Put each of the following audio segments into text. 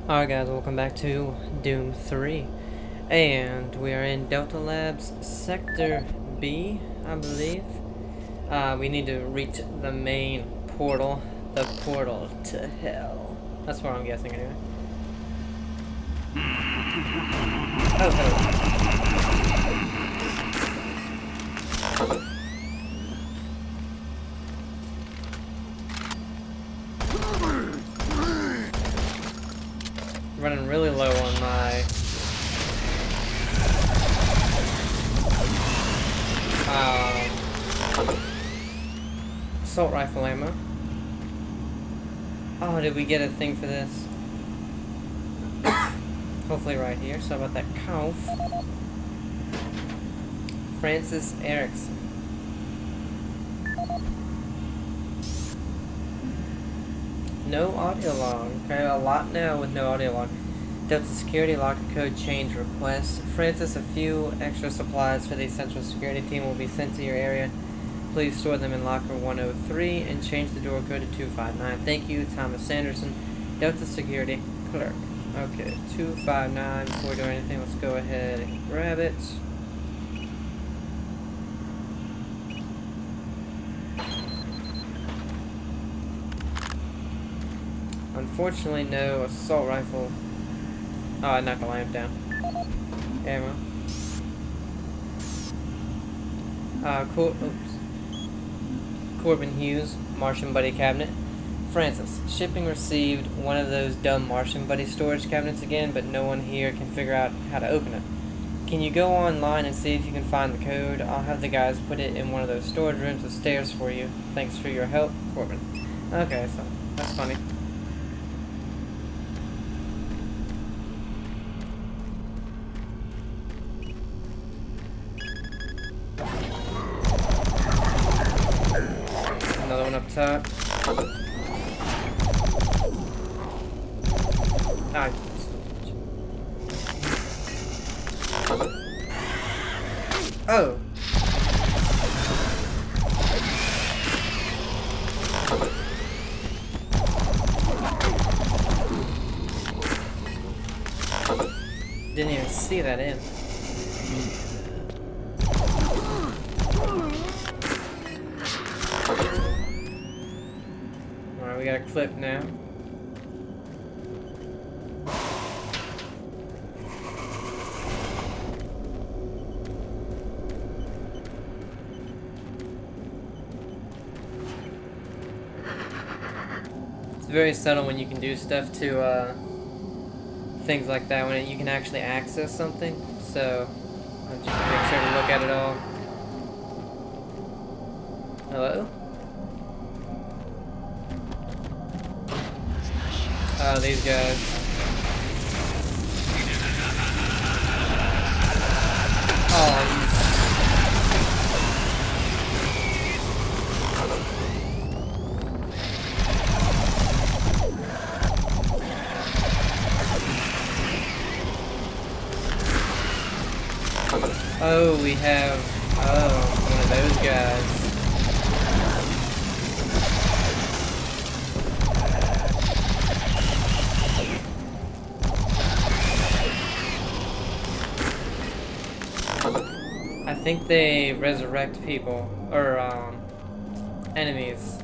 Alright guys, welcome back to Doom 3. And we are in Delta Labs Sector B, I believe. We need to reach the main portal. The portal to hell. That's what I'm guessing anyway. Oh, hello. Running really low on my assault rifle ammo. Oh, did we get a thing for this? Hopefully right here. So about that cough. Francis Erickson. No audio log. Okay, a lot now with no audio log. Delta security locker code change request. Francis, a few extra supplies for the essential security team will be sent to your area. Please store them in locker 103 and change the door code to 259. Thank you, Thomas Sanderson, Delta security clerk. Okay, 259. Before we do anything, let's go ahead and grab it. Unfortunately, no assault rifle. Oh, I knocked the lamp down. Ammo. Corbin Hughes, Martian Buddy cabinet. Francis, shipping received one of those dumb Martian Buddy storage cabinets again, but no one here can figure out how to open it. Can you go online and see if you can find the code? I'll have the guys put it in one of those storage rooms upstairs for you. Thanks for your help, Corbin. Okay, so that's funny. Another one up top. Ah. Oh. Didn't even see that in. Alright, we got a clip now. It's very subtle when you can do stuff to things like that, when you can actually access something. So I'll just make sure to look at it all. Hello? Oh, these guys. Oh, oh, we have, one of those guys. I think they resurrect people, or, enemies.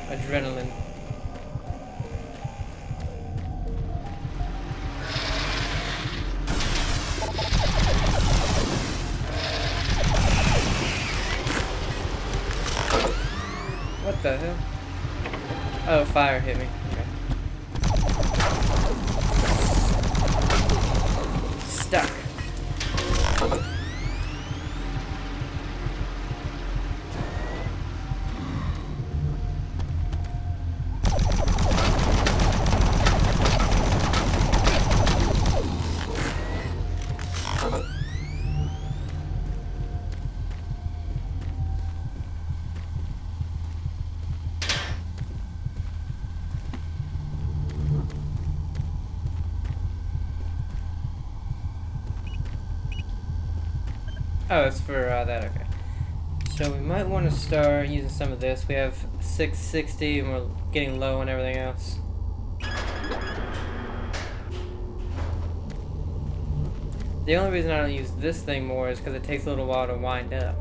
Adrenaline. What the hell? Oh, fire hit me. Okay. Stuck. Oh, it's for that, okay. So we might want to start using some of this. We have 660 and we're getting low on everything else. The only reason I don't use this thing more is because it takes a little while to wind up.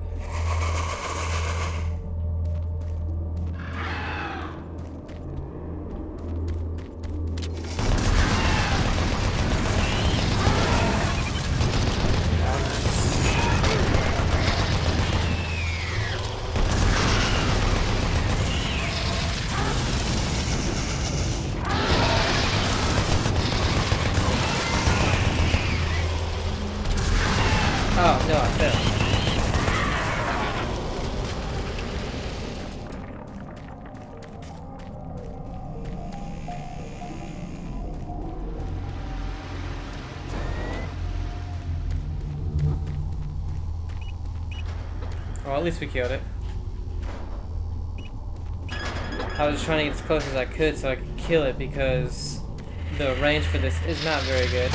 Oh, no, I failed. Well, at least we killed it. I was just trying to get as close as I could so I could kill it because the range for this is not very good.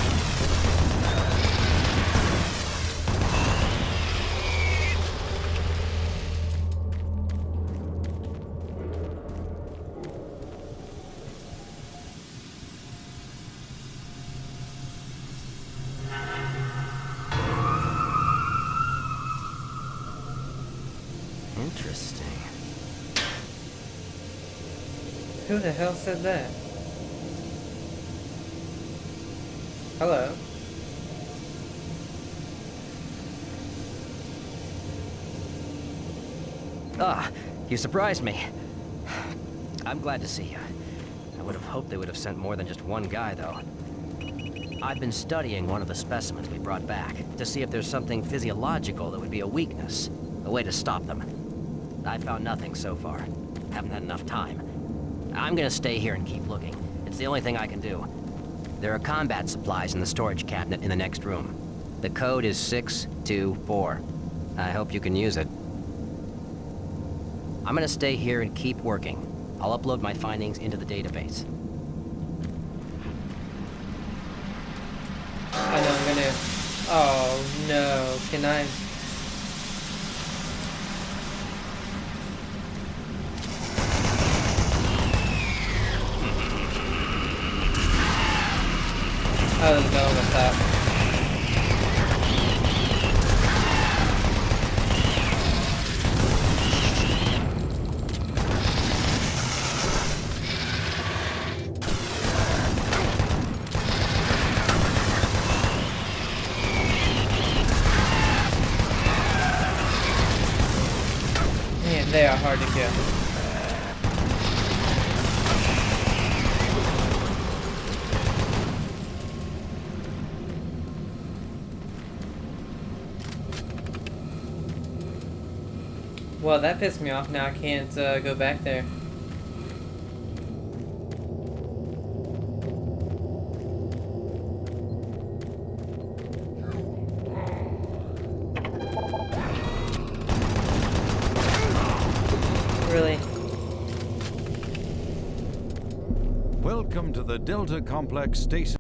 Interesting. Who the hell said that? Hello? Ah, you surprised me. I'm glad to see you. I would have hoped they would have sent more than just one guy, though. I've been studying one of the specimens we brought back to see if there's something physiological that would be a weakness, a way to stop them. I found nothing so far. Haven't had enough time. I'm gonna stay here and keep looking. It's the only thing I can do. There are combat supplies in the storage cabinet in the next room. The code is 624. I hope you can use it. I'm gonna stay here and keep working. I'll upload my findings into the database. I know I'm gonna... Oh no, can I... I was going with that. Man, they are hard to kill. Well, that pissed me off. Now I can't go back there. Really? Welcome to the Delta Complex Station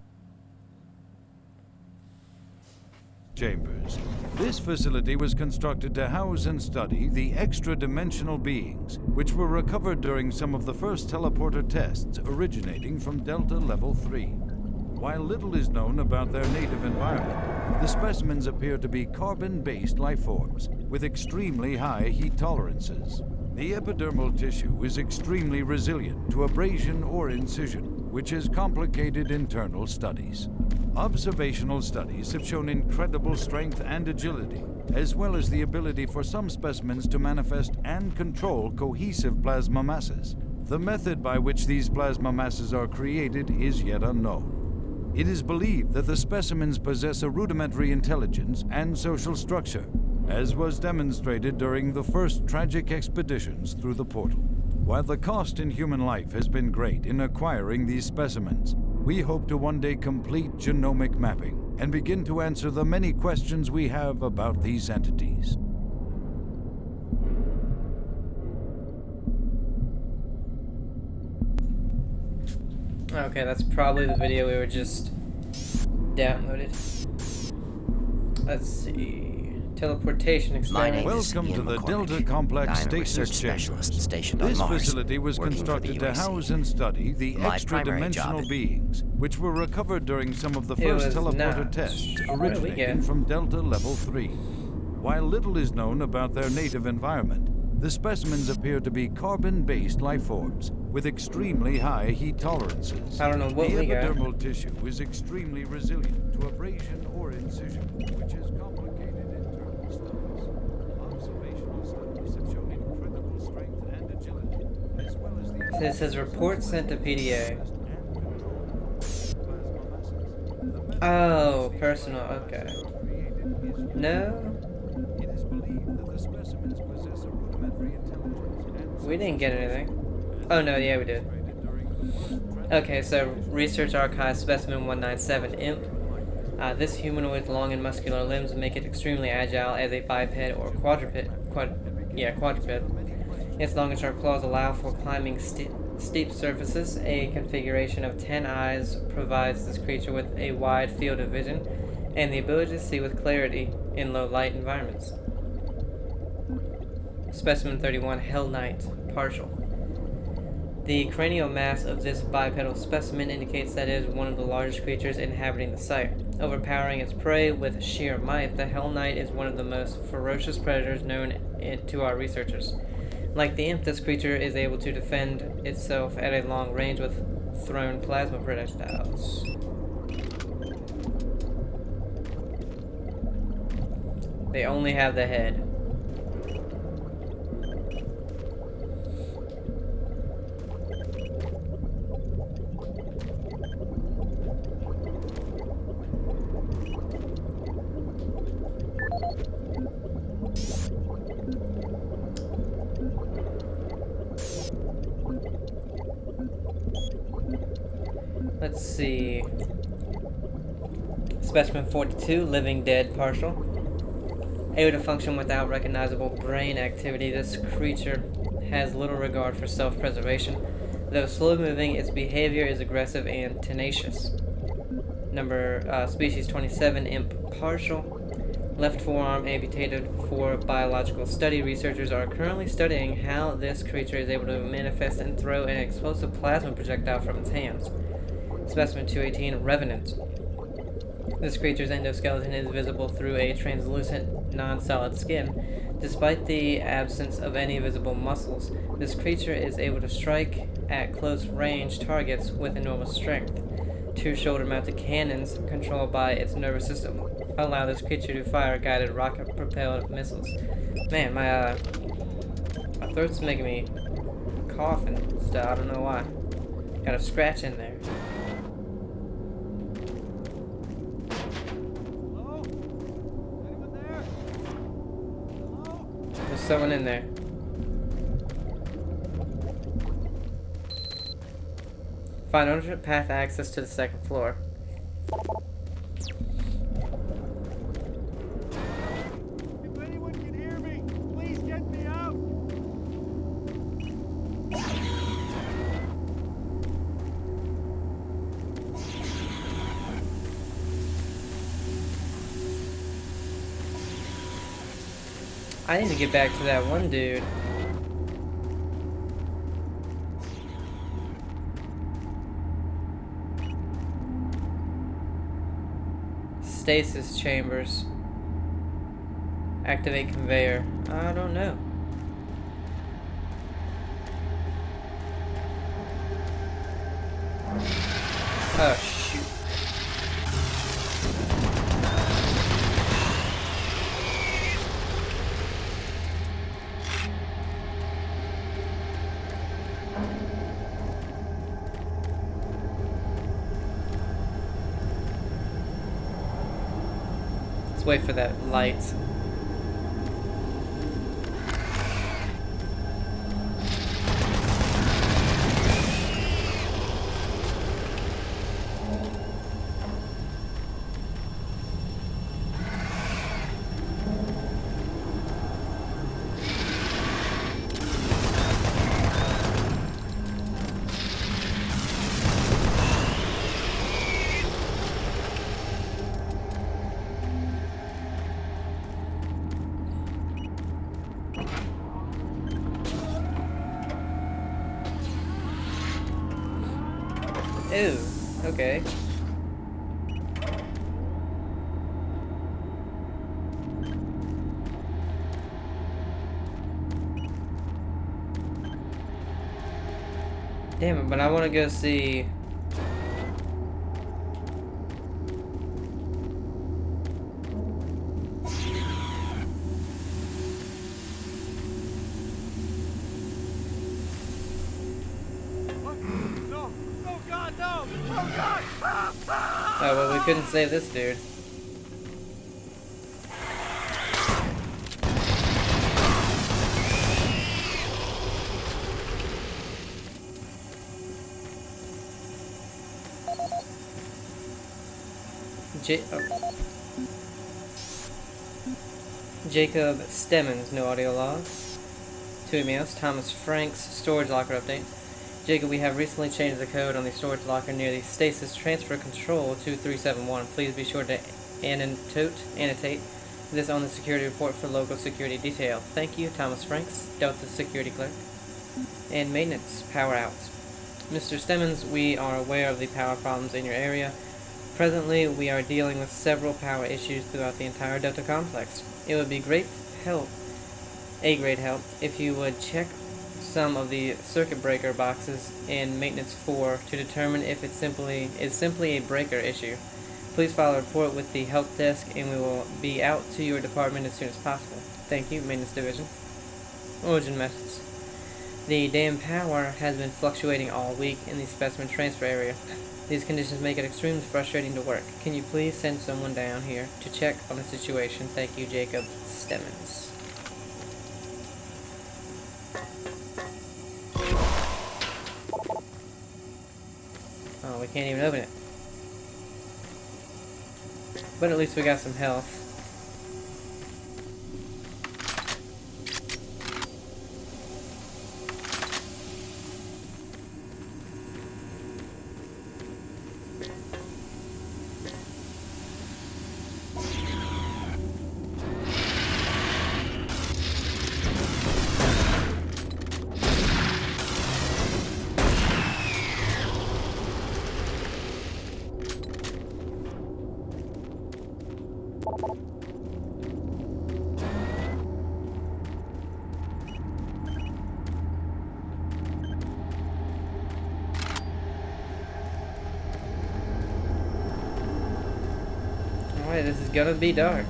Chambers. This facility was constructed to house and study the extra-dimensional beings, which were recovered during some of the first teleporter tests originating from Delta Level 3. While little is known about their native environment, the specimens appear to be carbon-based lifeforms with extremely high heat tolerances. The epidermal tissue is extremely resilient to abrasion or incision, which has complicated internal studies. Observational studies have shown incredible strength and agility, as well as the ability for some specimens to manifest and control cohesive plasma masses. The method by which these plasma masses are created is yet unknown. It is believed that the specimens possess a rudimentary intelligence and social structure, as was demonstrated during the first tragic expeditions through the portal. While the cost in human life has been great in acquiring these specimens, we hope to one day complete genomic mapping and begin to answer the many questions we have about these entities. Okay, that's probably the video we were just downloaded. Let's see. Teleportation My experiment. name is Welcome Ian to the McCormick. Delta Complex I'm a Stasis research Chamber. specialist stationed on This Mars, facility was working for the constructed to UAC. house and study the My primary extra-dimensional job- beings, which were recovered during some of the It first was teleporter not. tests What do we originating get? from Delta Level 3. While little is known about their native environment, the specimens appear to be carbon-based life forms with extremely high heat tolerances. I don't know what the we got. epidermal tissue is extremely resilient to abrasion or incision, which is complicated internal studies. Observational studies have shown incredible strength and agility, as well as the So it says report sent to PDA. Oh, personal. Okay. No, It is believed that the specimens possess a rudimentary intelligence and we didn't get anything. Oh no, yeah, we did. Okay, so Research Archive Specimen 197 Imp. This humanoid's long and muscular limbs make it extremely agile as a biped or quadruped. Quadruped. Its long and sharp claws allow for climbing steep surfaces. A configuration of 10 eyes provides this creature with a wide field of vision and the ability to see with clarity in low light environments. Specimen 31 Hell Knight, partial. The cranial mass of this bipedal specimen indicates that it is one of the largest creatures inhabiting the site. Overpowering its prey with sheer might, the Hell Knight is one of the most ferocious predators known to our researchers. Like the Imp, this creature is able to defend itself at a long range with thrown plasma projectiles. They only have the head. Let's see. Specimen 42, living dead, partial. Able to function without recognizable brain activity, this creature has little regard for self-preservation. Though slow-moving, its behavior is aggressive and tenacious. Species 27, Imp, partial. Left forearm amputated for biological study. Researchers are currently studying how this creature is able to manifest and throw an explosive plasma projectile from its hands. Specimen 218, Revenant. This creature's endoskeleton is visible through a translucent, non-solid skin. Despite the absence of any visible muscles, this creature is able to strike at close-range targets with enormous strength. Two shoulder-mounted cannons, controlled by its nervous system, allow this creature to fire guided rocket-propelled missiles. Man, my throat's making me cough and stuff. I don't know why. Got a scratch in there. There's someone in there. Find alternate path access to the second floor. If anyone can hear me, please get me out! I need to get back to that one dude. Stasis chambers. Activate conveyor. I don't know. Oh, shoot. Let's wait for that light. Ooh, okay. Damn it, but I want to go see... What? No! Oh God, no! Oh God! Ah, ah! Oh, well, we couldn't save this dude. Jacob Stemmons, no audio log. 2 emails. Thomas Franks, storage locker update. Jacob, we have recently changed the code on the storage locker near the stasis transfer control 2371. Please be sure to annotate this on the security report for local security detail. Thank you, Thomas Franks, Delta security clerk. And maintenance, power out. Mr. Stemmons, we are aware of the power problems in your area. Presently, we are dealing with several power issues throughout the entire Delta complex. It would be a great help, if you would check some of the circuit breaker boxes in Maintenance 4 to determine if it's simply a breaker issue. Please file a report with the help desk and we will be out to your department as soon as possible. Thank you, Maintenance Division. Origin message. The dam power has been fluctuating all week in the specimen transfer area. These conditions make it extremely frustrating to work. Can you please send someone down here to check on the situation? Thank you, Jacob Stemmons. Oh, we can't even open it. But at least we got some health. Alright, this is gonna be dark.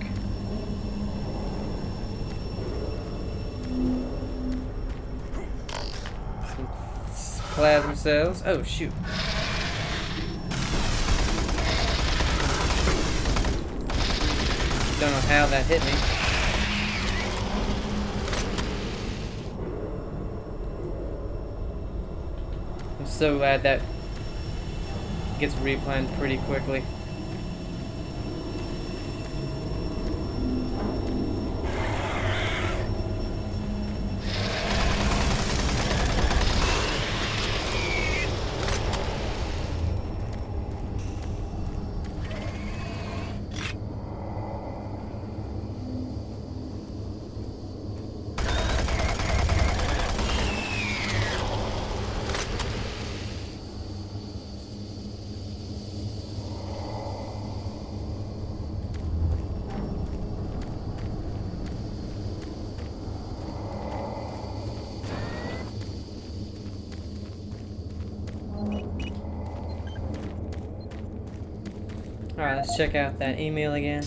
Some plasma cells. Oh, shoot. Don't know how that hit me. I'm so glad that gets replaned pretty quickly. Alright, let's check out that email again.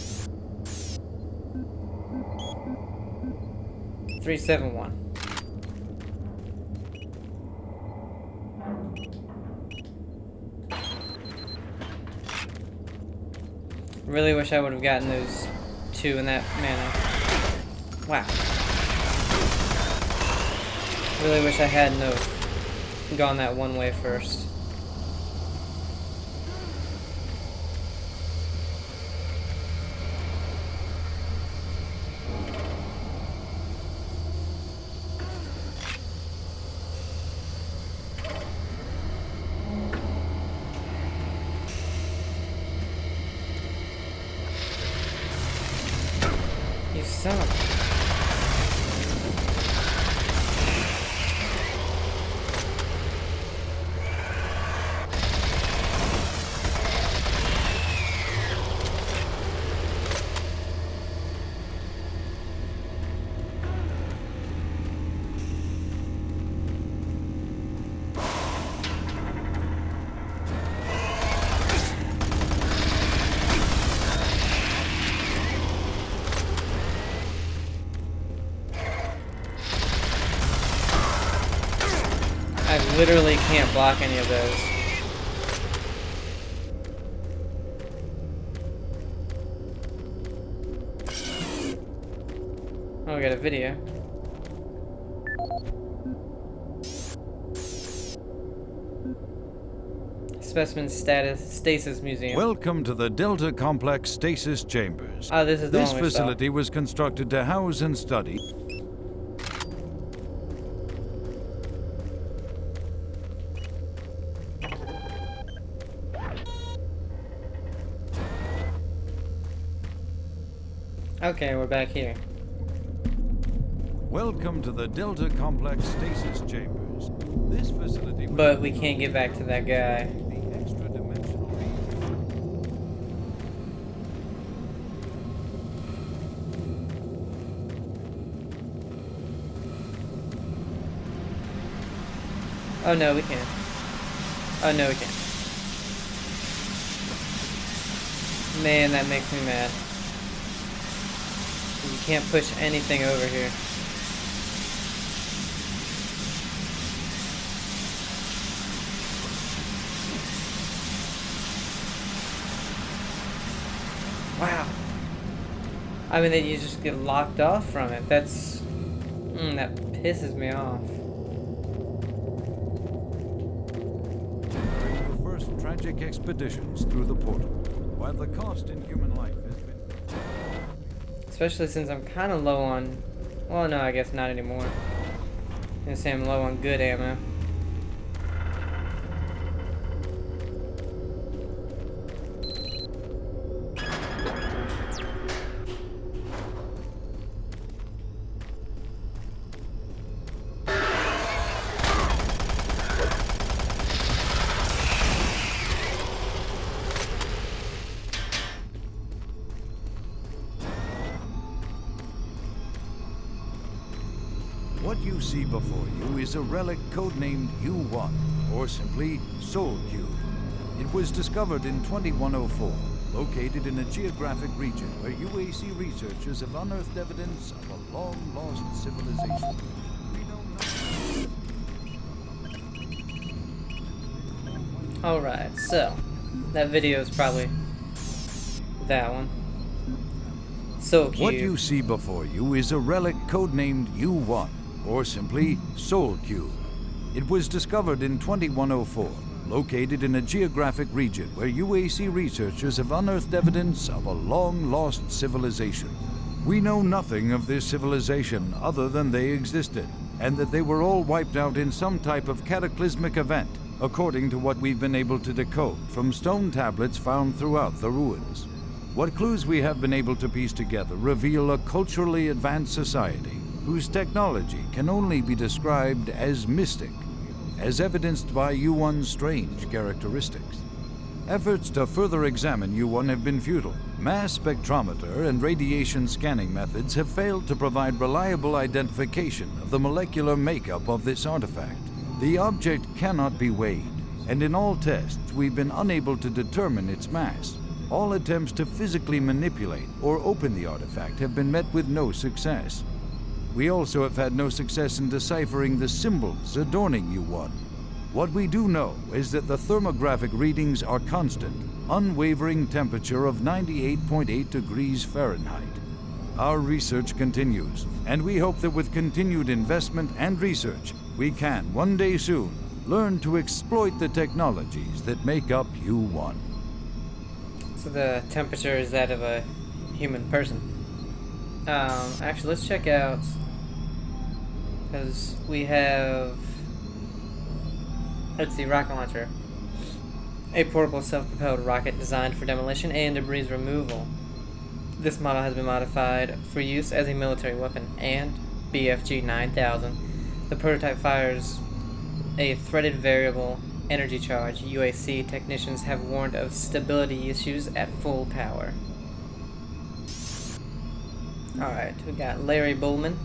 371. Really wish I would have gotten those two in that manner. Wow. Really wish I hadn't have gone that one way first. You son of a... I literally can't block any of those. Oh, we got a video. Specimen Stasis Museum. Welcome to the Delta Complex Stasis Chambers. Oh, this is the This one we saw. facility was constructed to house and study. Okay, we're back here. Welcome to the Delta Complex Stasis Chambers. This facility was But we can't get back to that guy. the extra-dimensional being. Oh no, we can't. Oh no, we can't. Man, that makes me mad. You can't push anything over here. Wow. I mean, that you just get locked off from it. That's... that pisses me off. During the first tragic expeditions through the portal, while the cost in human life has been... Especially since I'm kind of low on... Well, no, I guess not anymore. I'm gonna say I'm low on good ammo. What you see before you is a relic codenamed U1, or simply Soul Cube. It was discovered in 2104, located in a geographic region where UAC researchers have unearthed evidence of a long-lost civilization. We know nothing. Alright, so... That video is probably... that one. So cute. What you see before you is a relic codenamed U1, or simply Soul Cube. It was discovered in 2104, located in a geographic region where UAC researchers have unearthed evidence of a long-lost civilization. We know nothing of this civilization other than they existed, and that they were all wiped out in some type of cataclysmic event, according to what we've been able to decode from stone tablets found throughout the ruins. What clues we have been able to piece together reveal a culturally advanced society whose technology can only be described as mystic, as evidenced by U1's strange characteristics. Efforts to further examine U1 have been futile. Mass spectrometer and radiation scanning methods have failed to provide reliable identification of the molecular makeup of this artifact. The object cannot be weighed, and in all tests we've been unable to determine its mass. All attempts to physically manipulate or open the artifact have been met with no success. We also have had no success in deciphering the symbols adorning U1. What we do know is that the thermographic readings are constant, unwavering temperature of 98.8 degrees Fahrenheit. Our research continues, and we hope that with continued investment and research, we can, one day soon, learn to exploit the technologies that make up U1. So the temperature is that of a human person. Actually, let's check out... because we have... let's see, rocket launcher. A portable self-propelled rocket designed for demolition and debris removal. This model has been modified for use as a military weapon, and BFG 9000. The prototype fires a threaded variable energy charge. UAC technicians have warned of stability issues at full power. Alright, we got Larry Bullman.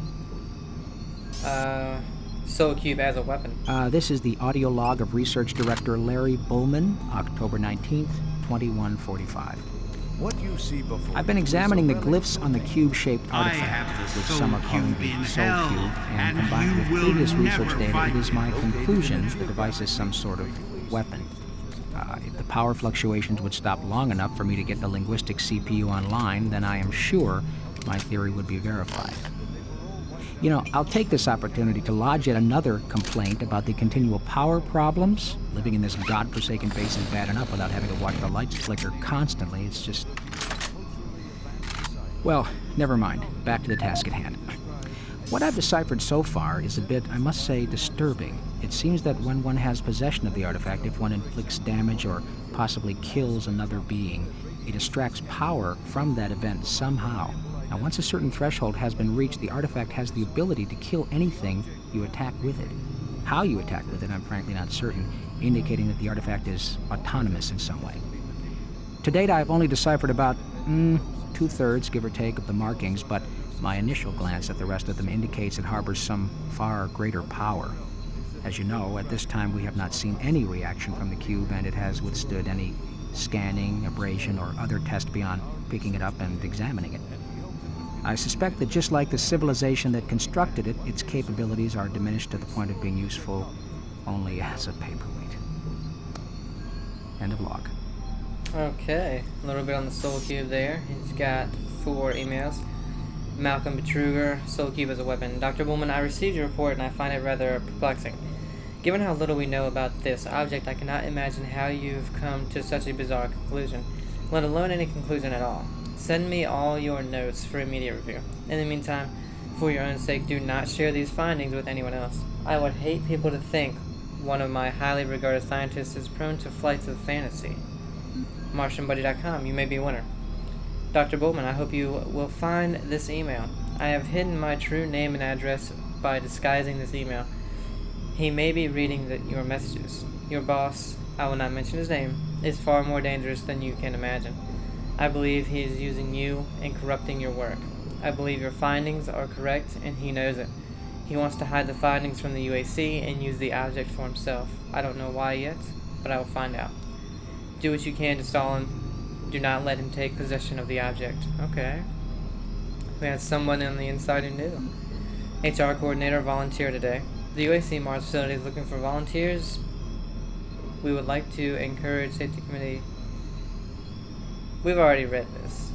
Soul Cube as a weapon. This is the audio log of Research Director Larry Bullman, October 19th, 2145. What you see before I've been you is a examining the relic glyphs on the cube-shaped I artifact, have the which Soul some are calling Cube in the Soul hell, Cube, and and combined you with will previous research never data, find it is my it. conclusion the device is some sort of weapon. If the power fluctuations would stop long enough for me to get the linguistic CPU online, then I am sure my theory would be verified. You know, I'll take this opportunity to lodge yet another complaint about the continual power problems. Living in this godforsaken base is bad enough without having to watch the lights flicker constantly. It's just... Well, never mind. Back to the task at hand. What I've deciphered so far is a bit, I must say, disturbing. It seems that when one has possession of the artifact, if one inflicts damage or possibly kills another being, it extracts power from that event somehow. Now, once a certain threshold has been reached, the artifact has the ability to kill anything you attack with it. How you attack with it, I'm frankly not certain, indicating that the artifact is autonomous in some way. To date, I've only deciphered about, 2/3, give or take, of the markings, but my initial glance at the rest of them indicates it harbors some far greater power. As you know, at this time we have not seen any reaction from the cube, and it has withstood any scanning, abrasion, or other test beyond picking it up and examining it. I suspect that just like the civilization that constructed it, its capabilities are diminished to the point of being useful only as a paperweight. End of log. Okay, a little bit on the Soul Cube there. He's got 4 emails. Malcolm Betruger, Soul Cube as a weapon. Dr. Bullman, I received your report and I find it rather perplexing. Given how little we know about this object, I cannot imagine how you've come to such a bizarre conclusion, let alone any conclusion at all. Send me all your notes for immediate review. In the meantime, for your own sake, do not share these findings with anyone else. I would hate people to think one of my highly regarded scientists is prone to flights of fantasy. MartianBuddy.com, you may be a winner. Dr. Bullman, I hope you will find this email. I have hidden my true name and address by disguising this email. He may be reading your messages. Your boss, I will not mention his name, is far more dangerous than you can imagine. I believe he is using you and corrupting your work. I believe your findings are correct and he knows it. He wants to hide the findings from the UAC and use the object for himself. I don't know why yet, but I will find out. Do what you can to stall him. Do not let him take possession of the object. Okay. We had someone on the inside who knew. HR coordinator volunteer today. The UAC Mars facility is looking for volunteers. We would like to encourage safety committee. We've already read this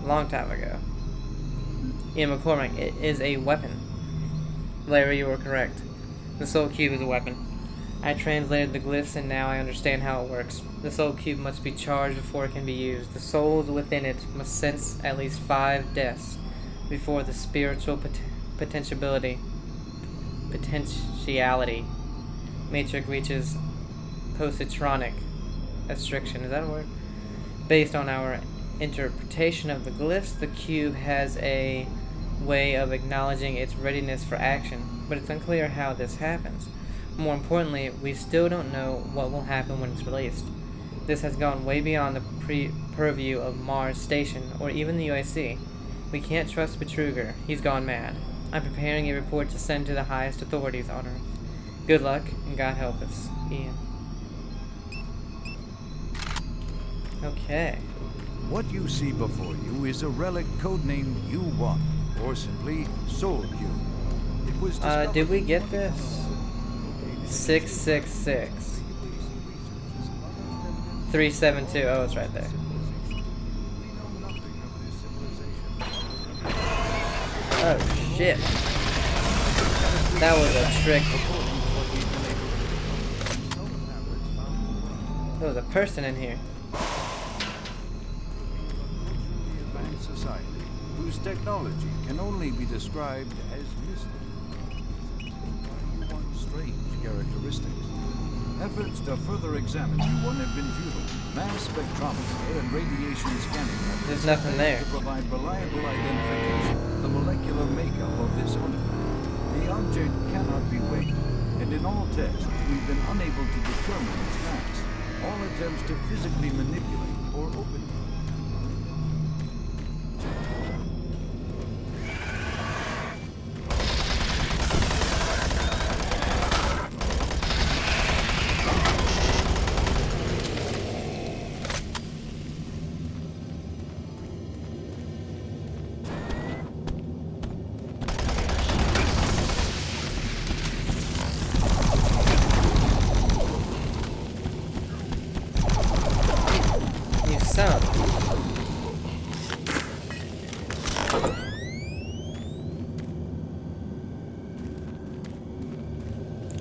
a long time ago. Ian McCormick, it is a weapon. Larry, you were correct. The Soul Cube is a weapon. I translated the glyphs and now I understand how it works. The Soul Cube must be charged before it can be used. The souls within it must sense at least 5 deaths before the spiritual potentiality matrix reaches positronic restriction. Is that a word? Based on our interpretation of the glyphs, the cube has a way of acknowledging its readiness for action, but it's unclear how this happens. More importantly, we still don't know what will happen when it's released. This has gone way beyond the purview of Mars Station or even the UAC. We can't trust Betruger. He's gone mad. I'm preparing a report to send to the highest authorities on Earth. Good luck, and God help us. Ian. Okay. What you see before you is a relic codenamed U1, or simply Soul Cube. It was Did we get this? 666. 372. Oh, it's right there. Oh, shit. That was a trick. There was a person in here. Advanced society, whose technology can only be described as mystical. U1's strange characteristics. Efforts to further examine U1 have been futile. Mass spectrometry and radiation scanning have There's nothing there. to provide reliable identification of the molecular makeup of this artifact. The object cannot be weighed, and in all tests, we've been unable to determine its mass. All attempts to physically manipulate or open it. some.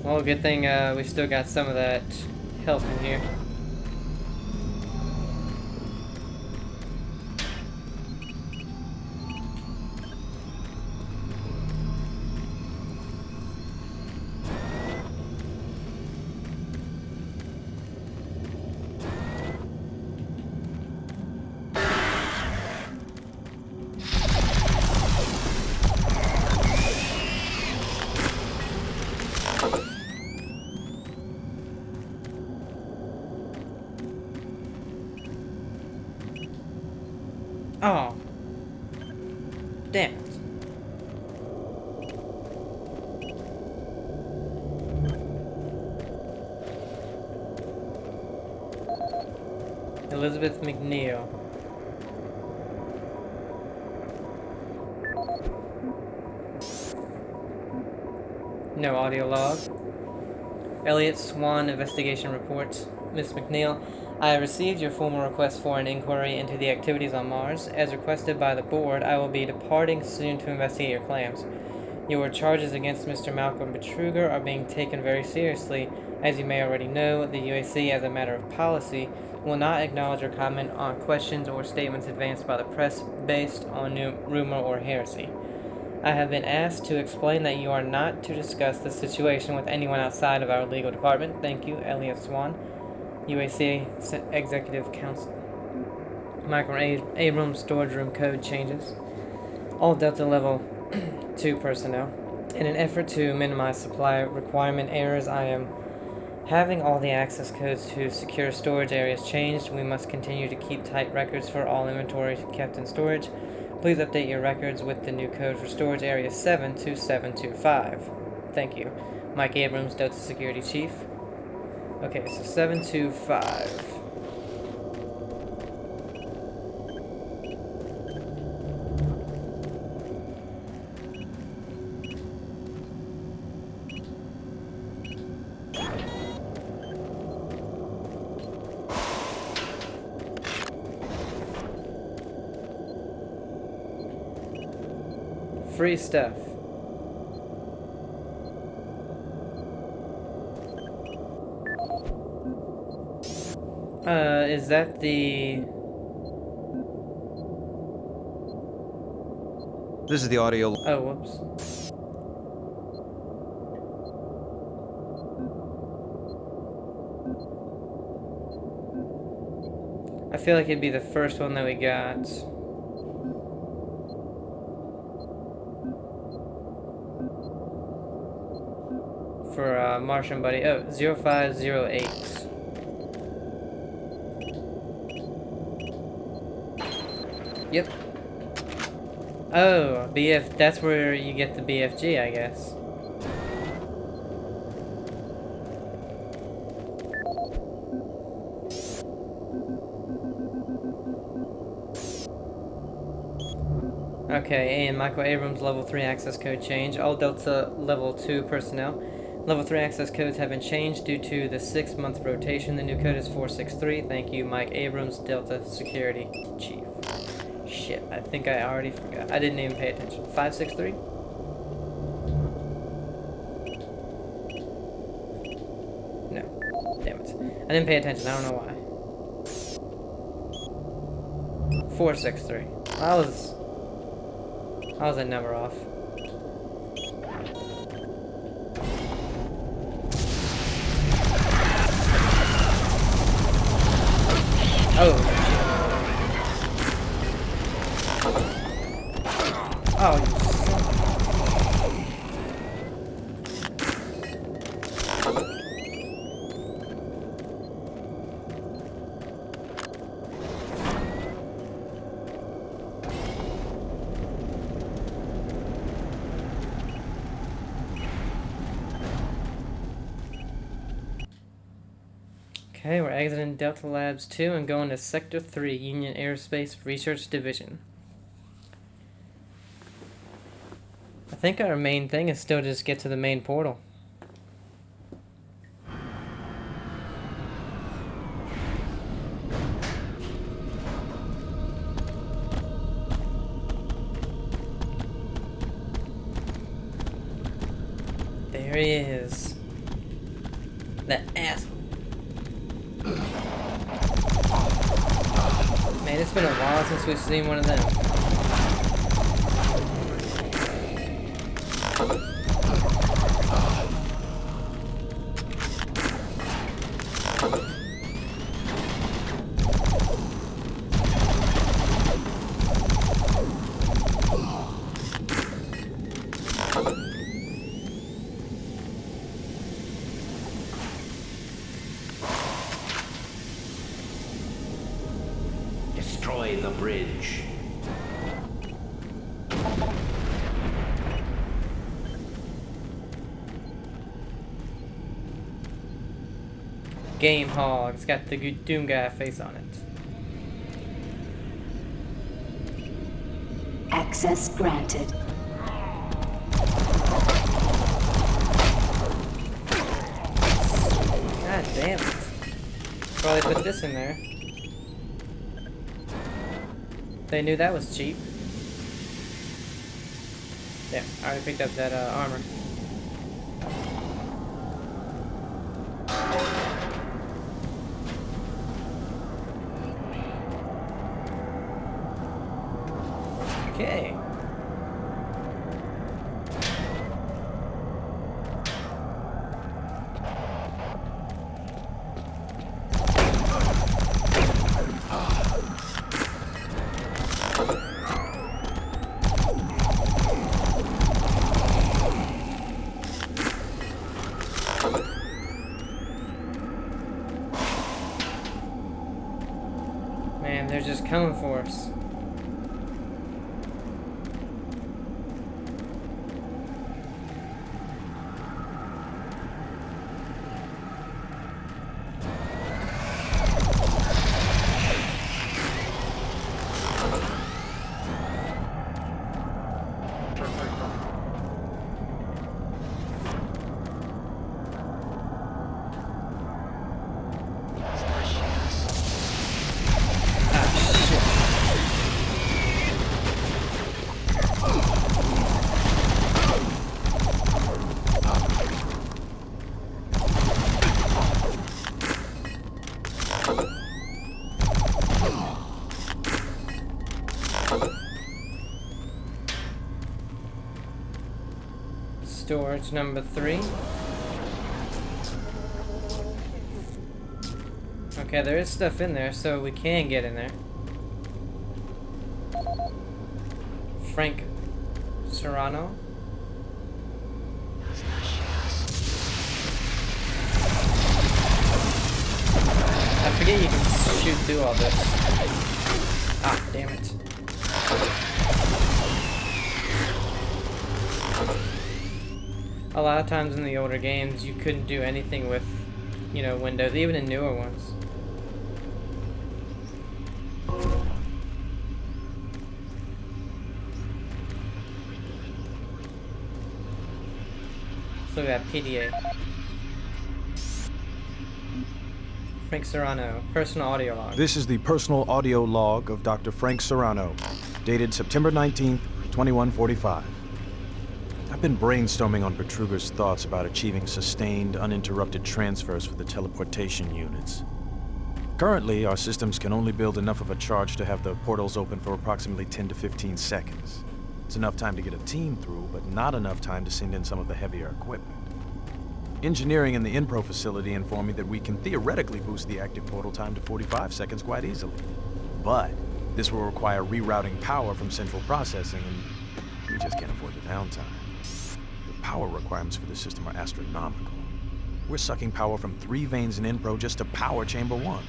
Well, good thing we still got some of that health in here. Oh. Damn it. Elizabeth McNeil. No audio log. Elliot Swan investigation report. Miss McNeil, I received your formal request for an inquiry into the activities on Mars. As requested by the board, I will be departing soon to investigate your claims. Your charges against Mr. Malcolm Betruger are being taken very seriously. As you may already know, the UAC, as a matter of policy, will not acknowledge or comment on questions or statements advanced by the press based on rumor or heresy. I have been asked to explain that you are not to discuss the situation with anyone outside of our legal department. Thank you, Elliot Swan, UAC Executive Council. Michael Abrams storage room code changes. All Delta Level 2 personnel. In an effort to minimize supply requirement errors, I am having all the access codes to secure storage areas changed. We must continue to keep tight records for all inventory kept in storage. Please update your records with the new code for storage area 72725. Thank you. Mike Abrams, Delta Security Chief. Okay, so 725. Free stuff. Is that the... This is the audio. Oh, whoops. I feel like it'd be the first one that we got. For Martian Buddy. Oh, 0508. Yep. Oh, BF, that's where you get the BFG, I guess. Okay, and Michael Abrams level 3 access code change. All Delta level 2 personnel. Level 3 access codes have been changed due to the 6-month rotation. The new code is 463. Thank you, Mike Abrams, Delta Security Chief. Shit, I think I already forgot. I didn't even pay attention. 563? No. Damn it. I didn't pay attention. I don't know why. 463. I was that number off. Oh, shit. Oh, you Okay, we're exiting Delta Labs 2 and going to Sector 3, Union Aerospace Research Division. I think our main thing is still just get to the main portal. There he is. That asshole. Man, it's been a while since we've seen one of them. Destroy the bridge. Game Hog. It's got the Doom Guy face on it. Access granted. God damn it. Probably put this in there. They knew that was cheap. Damn, I already picked up that armor. Okay. Man, they're just coming for us. Storage number 3. Okay, there is stuff in there, so we can get in there. Frank Serrano. I forget you can shoot through all this. Ah, damn it. A lot of times in the older games, you couldn't do anything with, you know, windows, even in newer ones. So we got PDA. Frank Serrano, personal audio log. This is the personal audio log of Dr. Frank Serrano, dated September 19th, 2145. I've been brainstorming on Betruger's thoughts about achieving sustained, uninterrupted transfers for the teleportation units. Currently, our systems can only build enough of a charge to have the portals open for approximately 10 to 15 seconds. It's enough time to get a team through, but not enough time to send in some of the heavier equipment. Engineering in the Inpro facility informed me that we can theoretically boost the active portal time to 45 seconds quite easily. But this will require rerouting power from central processing, and we just can't afford the downtime. The power requirements for the system are astronomical. We're sucking power from 3 veins in Inpro just to power Chamber 1.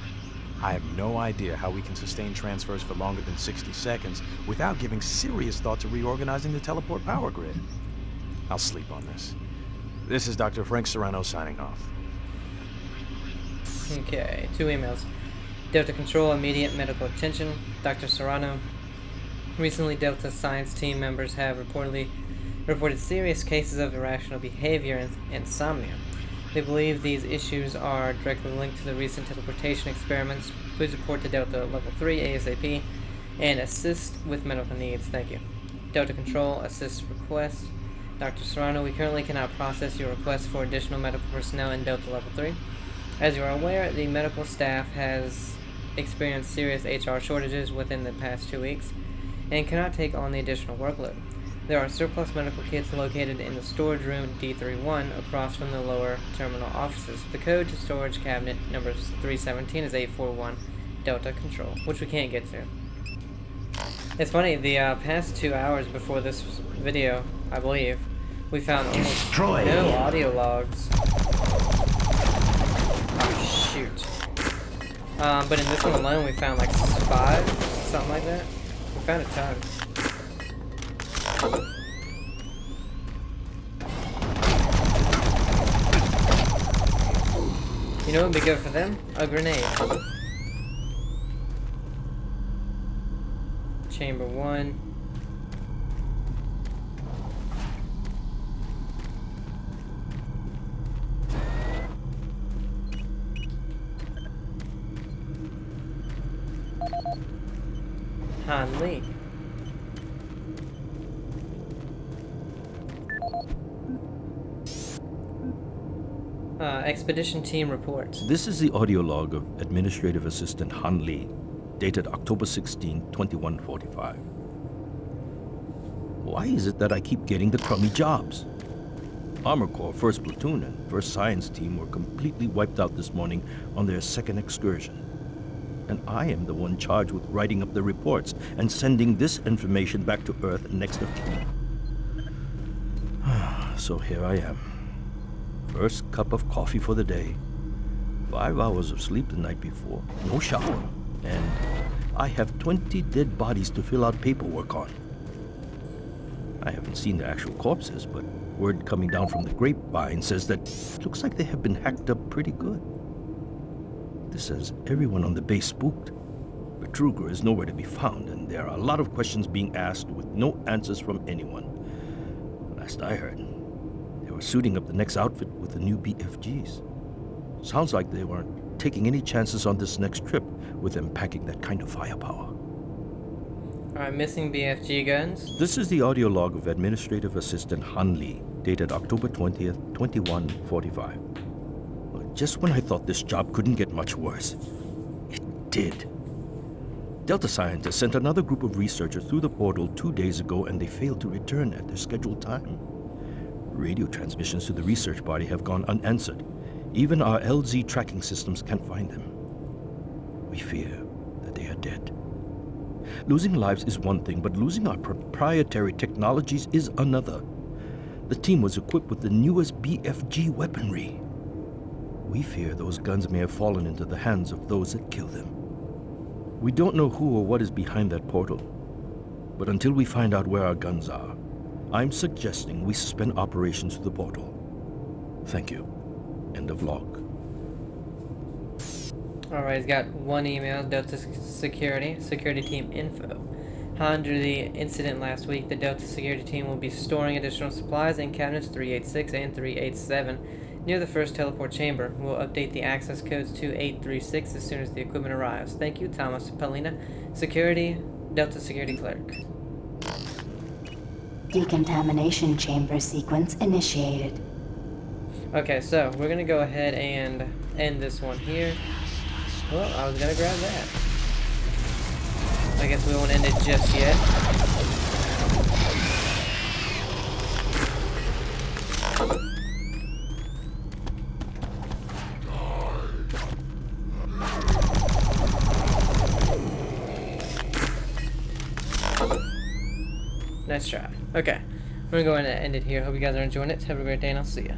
I have no idea how we can sustain transfers for longer than 60 seconds without giving serious thought to reorganizing the teleport power grid. I'll sleep on this. This is Dr. Frank Serrano signing off. Okay, 2 emails. Delta Control, immediate medical attention. Dr. Serrano. Recently, Delta science team members have reported serious cases of irrational behavior and insomnia. They believe these issues are directly linked to the recent teleportation experiments. Please report to Delta Level 3 ASAP and assist with medical needs. Thank you. Delta Control, assist request. Dr. Serrano, we currently cannot process your request for additional medical personnel in Delta Level 3. As you are aware, the medical staff has experienced serious HR shortages within the past 2 weeks and cannot take on the additional workload. There are surplus medical kits located in the storage room D31 across from the lower terminal offices. The code to storage cabinet number 317 is 841 Delta Control, which we can't get to. It's funny, the past 2 hours before this video, I believe, we found almost no audio logs. Oh, shoot. But in this one alone, we found like 5, something like that. We found a ton. You know what would be good for them? A grenade. Chamber 1. Han Lee. Expedition team reports. This is the audio log of Administrative Assistant Han Lee, dated October 16, 2145. Why is it that I keep getting the crummy jobs? Armor Corps 1st Platoon and 1st Science Team were completely wiped out this morning on their 2nd excursion. And I am the one charged with writing up the reports and sending this information back to Earth next of kin. So here I am. First cup of coffee for the day. 5 hours of sleep the night before. No shower. And I have 20 dead bodies to fill out paperwork on. I haven't seen the actual corpses, but word coming down from the grapevine says that it looks like they have been hacked up pretty good. This says everyone on the base spooked. Betruger is nowhere to be found, and there are a lot of questions being asked with no answers from anyone. Last I heard, they were suiting up the next outfit with the new BFGs. Sounds like they weren't taking any chances on this next trip with them packing that kind of firepower. Alright, missing BFG guns. This is the audio log of Administrative Assistant Han Lee, dated October 20th, 2145. Just when I thought this job couldn't get much worse, it did. Delta scientists sent another group of researchers through the portal 2 days ago, and they failed to return at their scheduled time. Radio transmissions to the research body have gone unanswered. Even our LZ tracking systems can't find them. We fear that they are dead. Losing lives is one thing, but losing our proprietary technologies is another. The team was equipped with the newest BFG weaponry. We fear those guns may have fallen into the hands of those that kill them. We don't know who or what is behind that portal, but until we find out where our guns are, I'm suggesting we suspend operations to the portal. Thank you. End of log. Alright, he's got one email, Delta Security Team Info. Under the incident last week, the Delta Security Team will be storing additional supplies in cabinets 386 and 387 near the first teleport chamber. We'll update the access codes to 836 as soon as the equipment arrives. Thank you, Thomas Polina, Delta Security Clerk. Decontamination chamber sequence initiated. Okay, so we're gonna go ahead and end this one here. Well, I was gonna grab that. I guess we won't end it just yet. Nice try. Okay, we're going to end it here. Hope you guys are enjoying it. Have a great day, and I'll see ya.